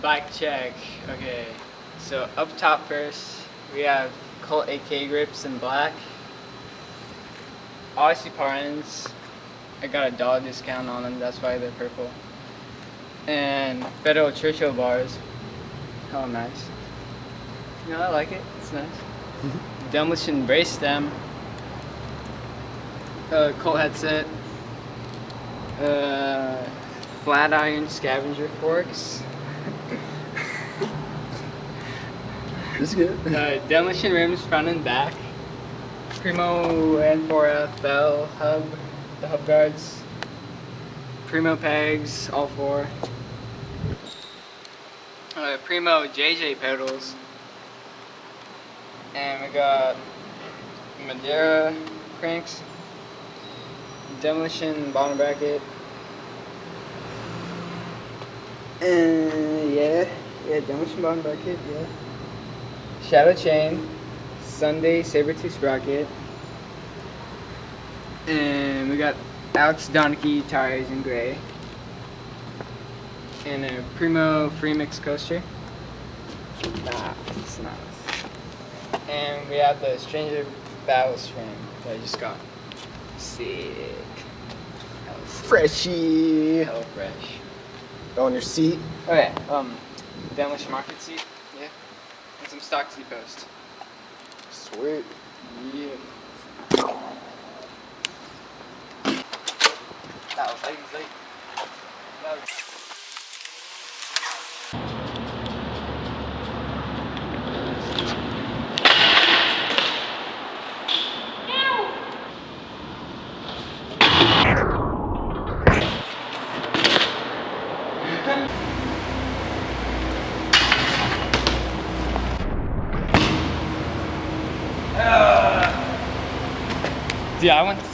Bike check. Okay, so up top first, we have Colt AK grips in black. Odyssey parens. I got a dollar discount on them, that's why they're purple. And Federal Churchill bars. Oh, nice. You know, I like it. It's nice. Demolition brace stem. Colt headset. Flat iron scavenger forks. This is good. Demolition rims front and back. Primo N4FL hub, the hub guards. Primo pegs, all four. Primo JJ pedals. And we got Madeira cranks. Demolition bottom bracket. And yeah, demolition bottom bracket, yeah. Shadow chain, Sunday saber-tooth sprocket, and we got Alex Donkey tires in gray, and a Primo free mix coaster. Nah, it's not. And we have the Stranger Ballast frame that I just got. Sick. Freshie. Hella fresh. On your seat. Oh yeah, demolition market seat, yeah, and some stock seat post. Sweet. Yeah. That was easy. That was... Dude, I went to